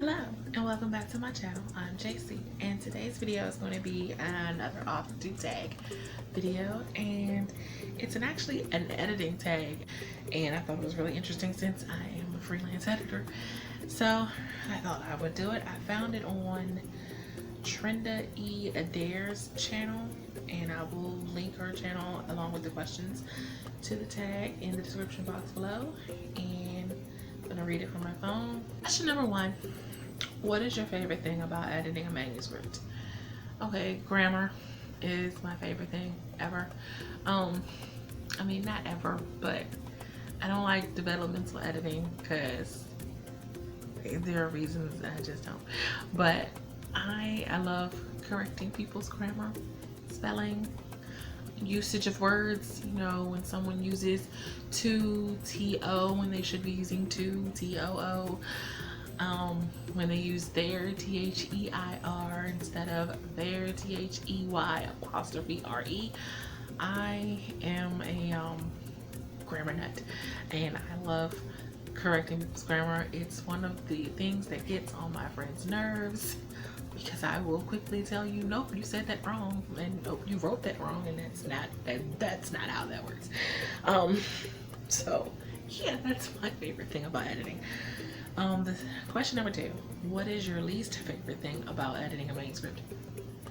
Hello and welcome back to my channel. I'm JC and today's video is going to be another AuthorTube Tag video, and it's actually an editing tag, and I thought it was really interesting since I am a freelance editor, so I thought I would do it. I found it on Trenda E. Adair's channel, and I will link her channel along with the questions to the tag in the description box below, and I'm gonna read it from my phone. Question number 1. What is your favorite thing about editing a manuscript? Okay, grammar is my favorite thing ever. I mean, not ever, but I don't like developmental editing because there are reasons I just don't. But I love correcting people's grammar, spelling, usage of words. You know, when someone uses to to when they should be using to too, when they use their their instead of their they''re. I am a grammar nut, and I love correcting people's grammar. It's one of the things that gets on my friends' nerves, because I will quickly tell you, nope, you said that wrong, and nope, you wrote that wrong, and that's not how that works. So yeah, that's my favorite thing about editing. The question number 2, what is your least favorite thing about editing a manuscript?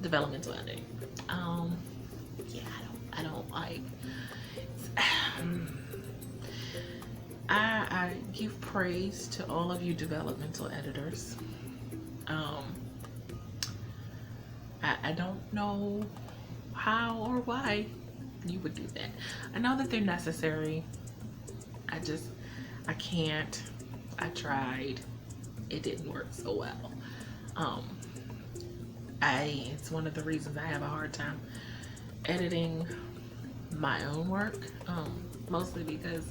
Developmental editing. Yeah, I don't like. I give praise to all of you developmental editors. I don't know how or why you would do that. I know that they're necessary. I can't. I tried. It didn't work so well. It's one of the reasons I have a hard time editing my own work. Mostly because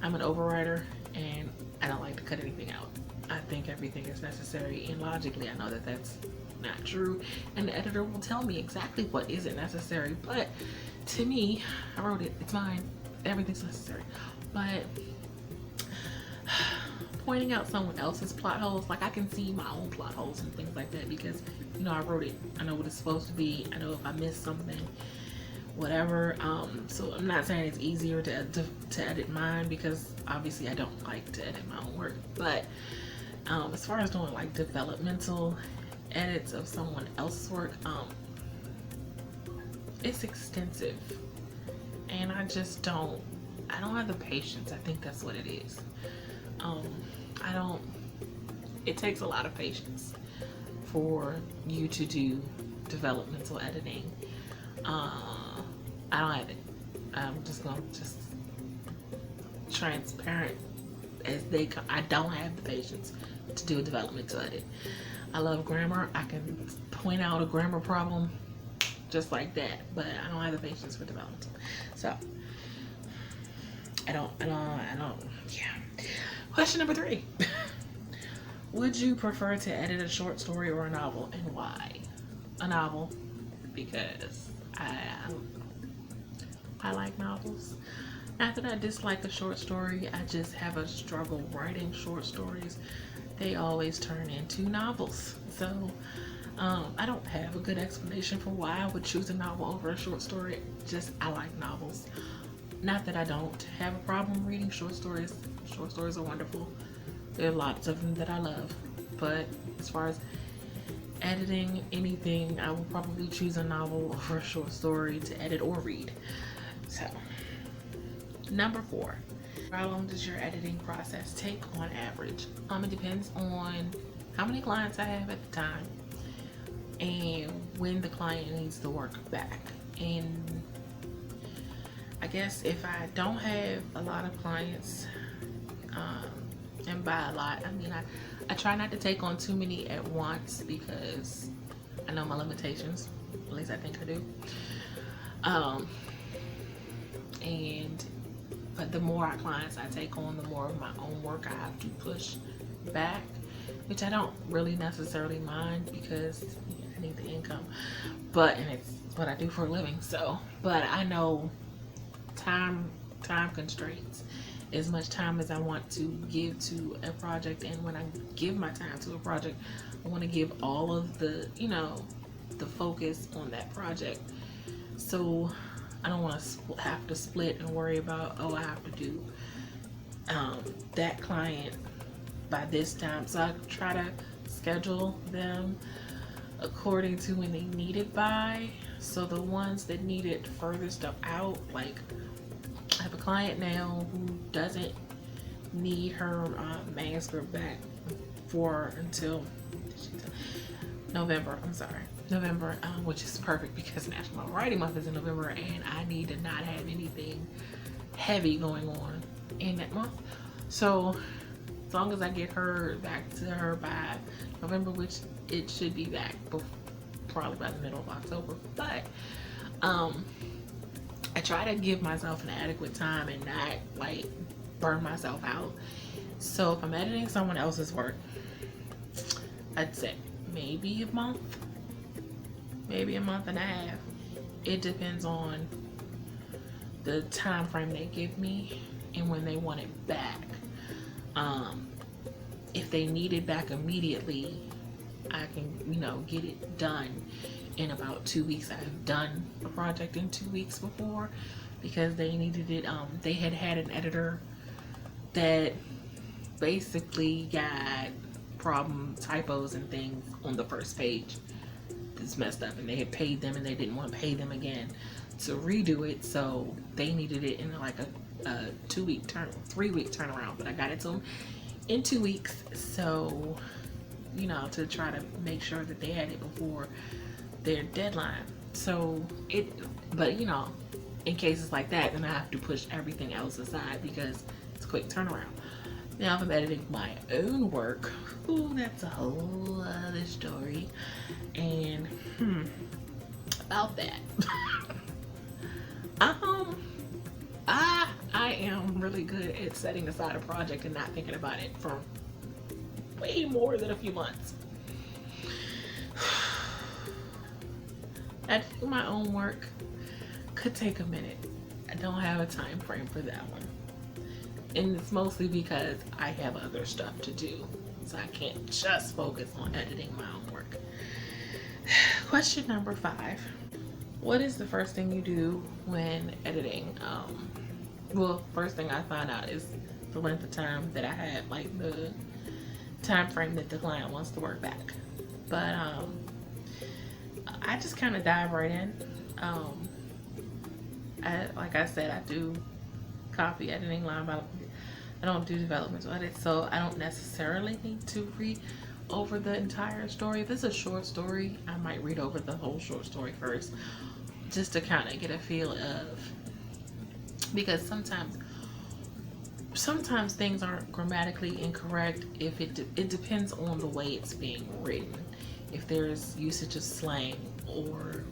I'm an overwriter and I don't like to cut anything out. I think everything is necessary, and logically I know that that's not true, and the editor will tell me exactly what isn't necessary, but to me, I wrote it, it's mine, everything's necessary. But pointing out someone else's plot holes, like I can see my own plot holes and things like that, because you know, I wrote it, I know what it's supposed to be, I know if I miss something, whatever. So I'm not saying it's easier to edit mine, because obviously I don't like to edit my own work, but as far as doing like developmental edits of someone else's work, it's extensive, and I don't have the patience. I think that's what it is. It takes a lot of patience for you to do developmental editing. I don't have it. I'm just transparent as they come. I don't have the patience to do a developmental edit. I love grammar. I can point out a grammar problem just like that, but I don't have the patience for developmental. So I don't, yeah. Question number 3. Would you prefer to edit a short story or a novel, and why? A novel, because I like novels. Not that I dislike a short story, I just have a struggle writing short stories. They always turn into novels. So I don't have a good explanation for why I would choose a novel over a short story. Just, I like novels. Not that I don't have a problem reading short stories. Short stories are wonderful. There are lots of them that I love. But as far as editing anything, I will probably choose a novel over a short story to edit or read. So, number 4. How long does your editing process take on average? It depends on how many clients I have at the time and when the client needs the work back. And I guess if I don't have a lot of clients, and by a lot, I mean I try not to take on too many at once, because I know my limitations. At least I think I do. But the more clients I take on, the more of my own work I have to push back, which I don't really necessarily mind, because I need the income. And it's what I do for a living. So, but I know time constraints as much time as I want to give to a project. And when I give my time to a project, I want to give all of the, you know, the focus on that project. So I don't want to have to split and worry about, oh, I have to do that client by this time. So I try to schedule them according to when they need it by. So the ones that need it furthest out, like I have a client now who doesn't need her manuscript back for until November. I'm sorry, November, which is perfect because National Writing Month is in November, and I need to not have anything heavy going on in that month. So as long as I get her back to her by November, which it should be back probably by the middle of October, but I try to give myself an adequate time and not like burn myself out. So if I'm editing someone else's work, I'd say maybe a month and a half. It depends on the time frame they give me and when they want it back. If they need it back immediately, I can, you know, get it done in about 2 weeks. I've done a project in 2 weeks before because they needed it. They had an editor that basically got problem typos and things on the first page. It's messed up, and they had paid them and they didn't want to pay them again to redo it, so they needed it in like a 3 week turnaround. But I got it to them in 2 weeks, so you know, to try to make sure that they had it before their deadline. So but you know, in cases like that, then I have to push everything else aside because it's a quick turnaround. Now if I'm editing my own work, ooh, that's a whole other story. And about that, I am really good at setting aside a project and not thinking about it for way more than a few months. Editing my own work could take a minute. I don't have a time frame for that one. And it's mostly because I have other stuff to do. So I can't just focus on editing my own work. Question number 5. What is the first thing you do when editing? Well, first thing I find out is the length of time that I had, like the time frame that the client wants to work back. But I just kind of dive right in. Like I said, I do copy editing, line by line. I don't do developmental edits, so I don't necessarily need to read over the entire story. If it's a short story, I might read over the whole short story first, just to kind of get a feel of, because sometimes things aren't grammatically incorrect. If it depends on the way it's being written. If there's usage of slang, or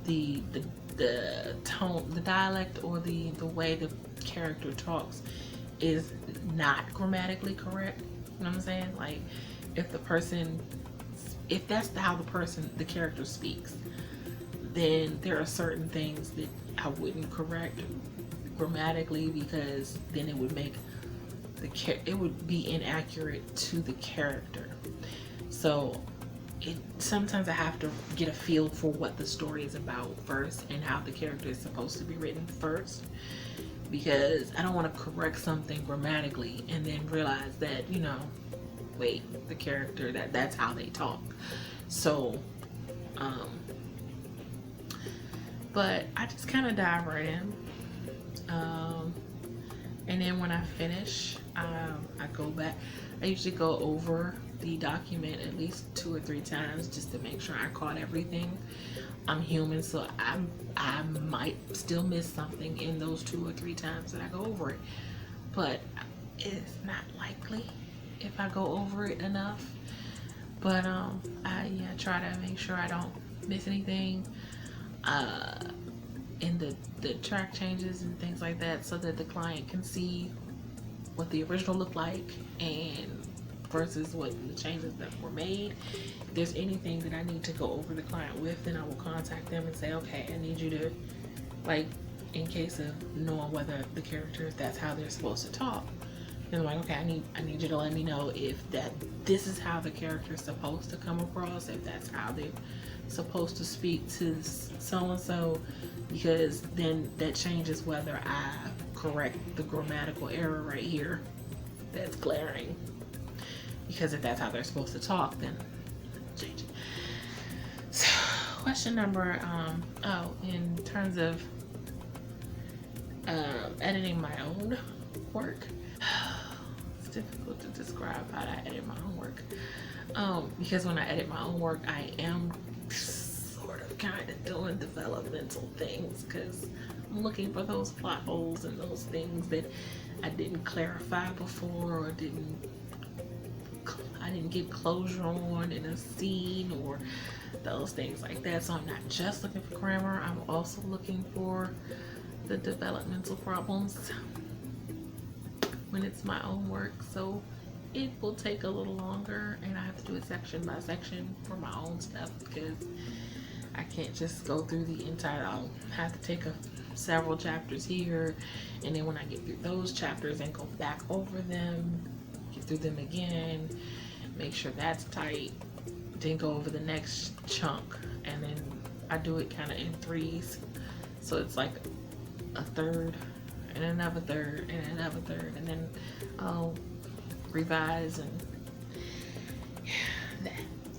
the tone, the dialect, or the way the character talks is not grammatically correct. You know what I'm saying? Like if that's how the character speaks, then there are certain things that I wouldn't correct grammatically, because then it would make it would be inaccurate to the character. So sometimes I have to get a feel for what the story is about first and how the character is supposed to be written first, because I don't want to correct something grammatically and then realize that, you know, wait, the character, that's how they talk. So but I just kind of dive right in, and then when I finish, I go back. I usually go over the document at least 2 or 3 times just to make sure I caught everything. I'm human, so I might still miss something in those 2 or 3 times that I go over it, but it's not likely if I go over it enough. But I try to make sure I don't miss anything in the track changes and things like that, so that the client can see what the original looked like and versus what the changes that were made. If there's anything that I need to go over the client with, then I will contact them and say, okay, I need you to, like, in case of knowing whether the character, if that's how they're supposed to talk. And I'm like, okay, I need you to let me know if this is how the character is supposed to come across, if that's how they're supposed to speak to so-and-so, because then that changes whether I correct the grammatical error right here that's glaring. Because if that's how they're supposed to talk, then change it. So, question number, in terms of editing my own work, it's difficult to describe how I edit my own work. Because when I edit my own work, I am sort of kind of doing developmental things, because I'm looking for those plot holes and those things that I didn't clarify before, or I didn't get closure on in a scene, or those things like that. So I'm not just looking for grammar, I'm also looking for the developmental problems when it's my own work. So it will take a little longer, and I have to do it section by section for my own stuff, because I can't just go through the entire, I'll have to take several chapters here, and then when I get through those chapters and go back over them, get through them again, make sure that's tight, then go over the next chunk, and then I do it kind of in threes. So it's like a third and another third and another third, and then I'll revise. And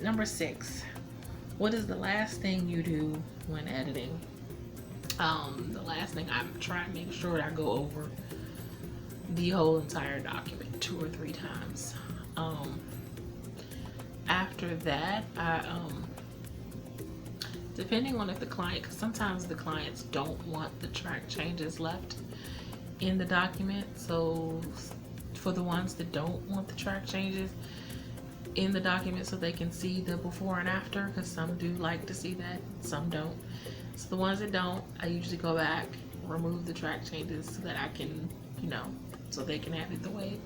number 6, what is the last thing you do when editing? The last thing, I'm trying to make sure that I go over the whole entire document 2 or 3 times. After that, depending on if the client, because sometimes the clients don't want the track changes left in the document. So for the ones that don't want the track changes in the document so they can see the before and after, because some do like to see that, some don't. So the ones that don't, I usually go back, remove the track changes so that I can, so they can have it the way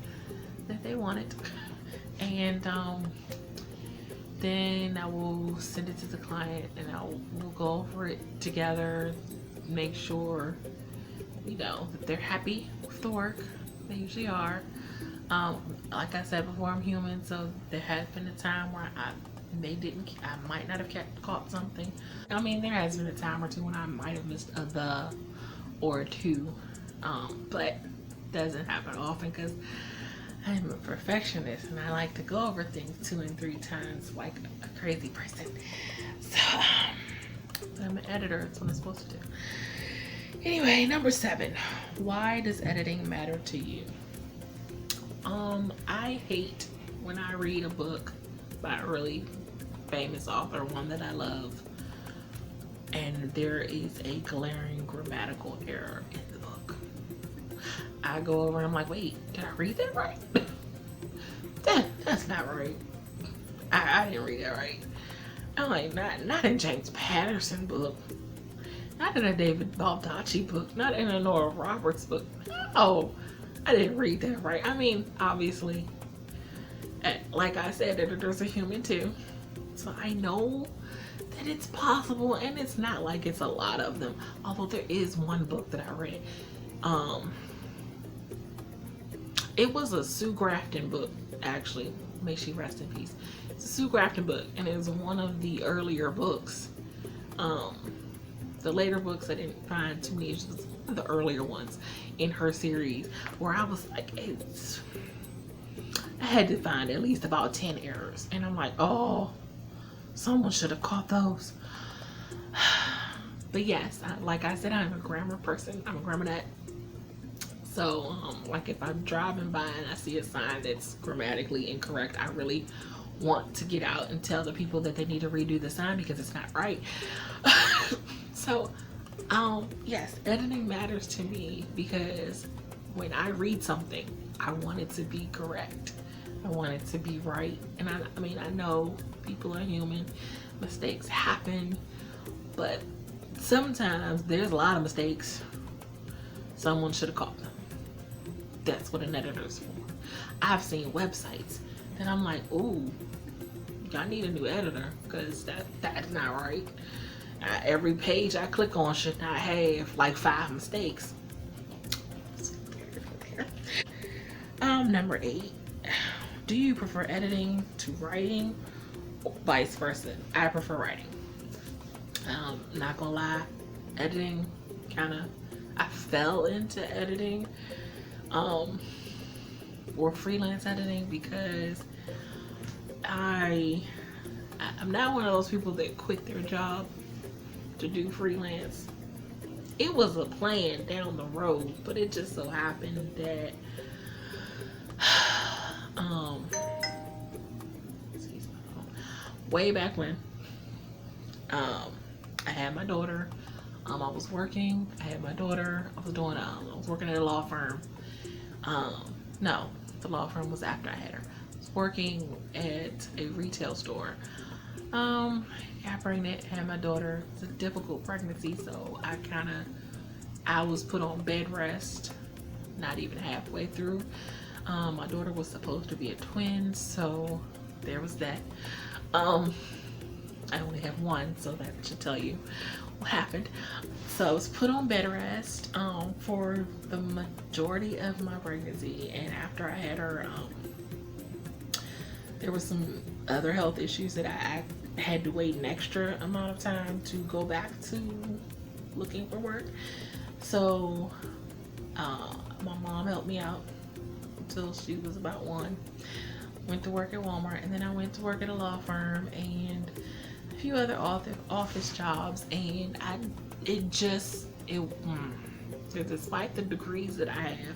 that they want it. And then I will send it to the client, and we'll go over it together, make sure, that they're happy with the work. They usually are. Like I said before, I'm human, so there has been a time where I might not have caught something. I mean, there has been a time or two when I might have missed a the or two, but it doesn't happen often, because I'm a perfectionist and I like to go over things 2 and 3 times like a crazy person. So I'm an editor, it's what I'm supposed to do. Anyway, number 7, why does editing matter to you? I hate when I read a book by a really famous author, one that I love, and there is a glaring grammatical error in the book. I go over and I'm like, wait, did I read that right? That's not right. I didn't read that right. I'm like, not in James Patterson book, not in a David Baldacci book, not in a Nora Roberts book. No, I didn't read that right. I mean, obviously, like I said, editors are human too. So I know that it's possible, and it's not like it's a lot of them. Although there is one book that I read. It was a Sue Grafton book, actually. May she rest in peace. It's a Sue Grafton book, and it was one of the earlier books. The later books I didn't find too many. It was one of the earlier ones in her series, where I was like, I had to find at least about 10 errors, and I'm like, oh, someone should have caught those. But yes, like I said, I'm a grammar person. I'm a grammar nut. So, like if I'm driving by and I see a sign that's grammatically incorrect, I really want to get out and tell the people that they need to redo the sign because it's not right. So, yes, editing matters to me, because when I read something, I want it to be correct. I want it to be right. And I mean, I know people are human, mistakes happen, but sometimes there's a lot of mistakes. Someone should have caught them. That's what an editor's for. I've seen websites that I'm like, ooh, y'all need a new editor, because that's not right. every page I click on should not have like 5 mistakes. Number 8, do you prefer editing to writing, or vice versa? I prefer writing. Not gonna lie, editing I fell into editing, or freelance editing, because I'm not one of those people that quit their job to do freelance. It was a plan down the road, but it just so happened that way back when I had my daughter, I was working, I had my daughter, I was working at a law firm. No, the law firm was after I had her. I was working at a retail store. Got pregnant, had my daughter. It's a difficult pregnancy, so I was put on bed rest not even halfway through. My daughter was supposed to be a twin, so there was that. I only have one, so that should tell you what happened. So I was put on bed rest for the majority of my pregnancy, and after I had her, there were some other health issues that I had to wait an extra amount of time to go back to looking for work. So my mom helped me out until she was about 1. Went to work at Walmart, and then I went to work at a law firm and a few other office jobs, and despite the degrees that I have,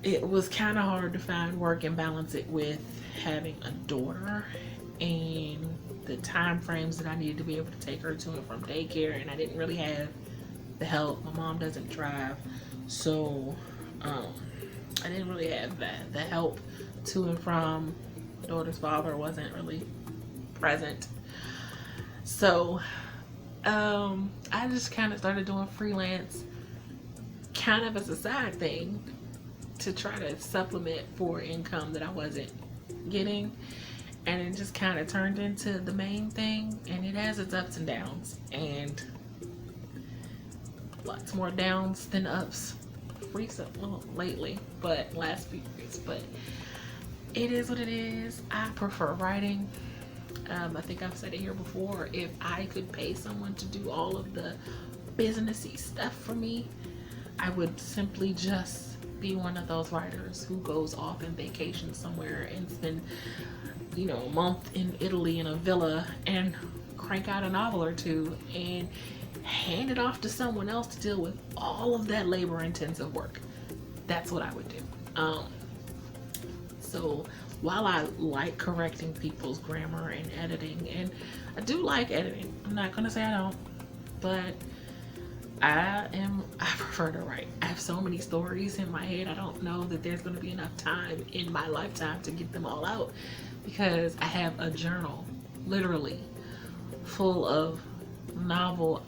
it was kind of hard to find work and balance it with having a daughter and the time frames that I needed to be able to take her to and from daycare, and I didn't really have the help. My mom doesn't drive, so I didn't really have the help to and from. My daughter's father wasn't really present, so I just kind of started doing freelance kind of as a side thing to try to supplement for income that I wasn't getting, and it just kind of turned into the main thing, and it has its ups and downs, and lots more downs than ups lately, but last few years. But it is what it is. I prefer writing. I think I've said it here before, if I could pay someone to do all of the businessy stuff for me, I would simply just be one of those writers who goes off and vacation somewhere and spend, a month in Italy in a villa and crank out a novel or two and hand it off to someone else to deal with all of that labor intensive work. That's what I would do. So while I like correcting people's grammar and editing, and I do like editing, I'm not gonna say I don't, but I prefer to write. I have so many stories in my head. I don't know that there's going to be enough time in my lifetime to get them all out, because I have a journal literally full of novel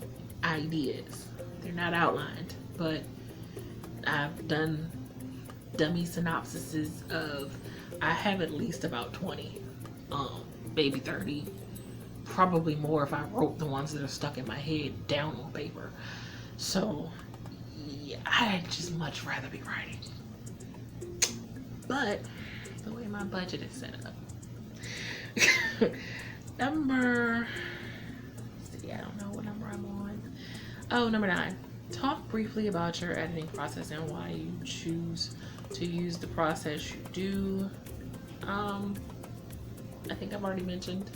ideas. They're not outlined, but I've done dummy synopsises of, I have at least about 20, maybe 30, probably more if I wrote the ones that are stuck in my head down on paper. So yeah, I'd just much rather be writing, but the way my budget is set up. I don't know what number I'm on. Oh, number 9. Talk briefly about your editing process and why you choose to use the process you do. I think I've already mentioned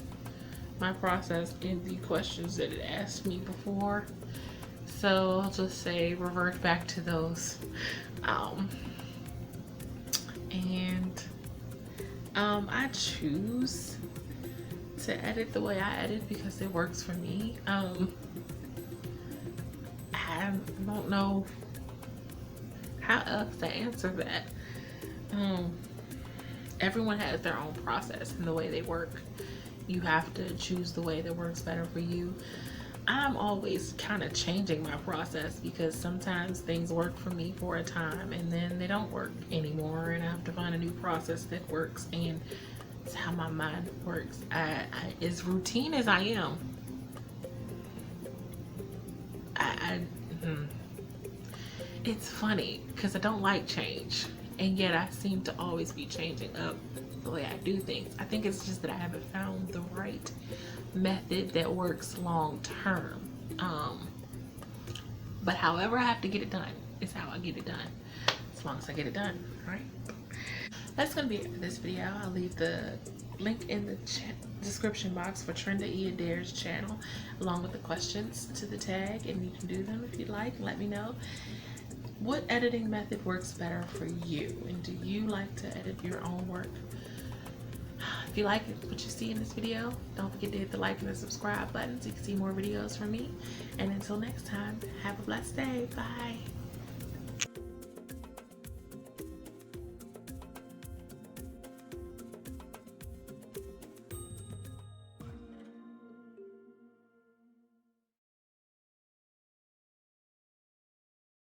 my process in the questions that it asked me before, so I'll just say revert back to those. I choose to edit the way I edit because it works for me. I don't know how else to answer that. Everyone has their own process and the way they work. You have to choose the way that works better for you. I'm always kind of changing my process because sometimes things work for me for a time and then they don't work anymore, and I have to find a new process that works, and it's how my mind works. As routine as I am, It's funny because I don't like change, and yet I seem to always be changing up the way I do things. I think it's just that I haven't found the right method that works long term. But however I have to get it done is how I get it done, as long as I get it done, right? That's gonna be it for this video. I'll leave the link in the description box for Trenda E. Adair's channel, along with the questions to the tag, and you can do them if you'd like. Let me know what editing method works better for you, and do you like to edit your own work? If you like what you see in this video, don't forget to hit the like and the subscribe button so you can see more videos from me. And until next time, have a blessed day. Bye.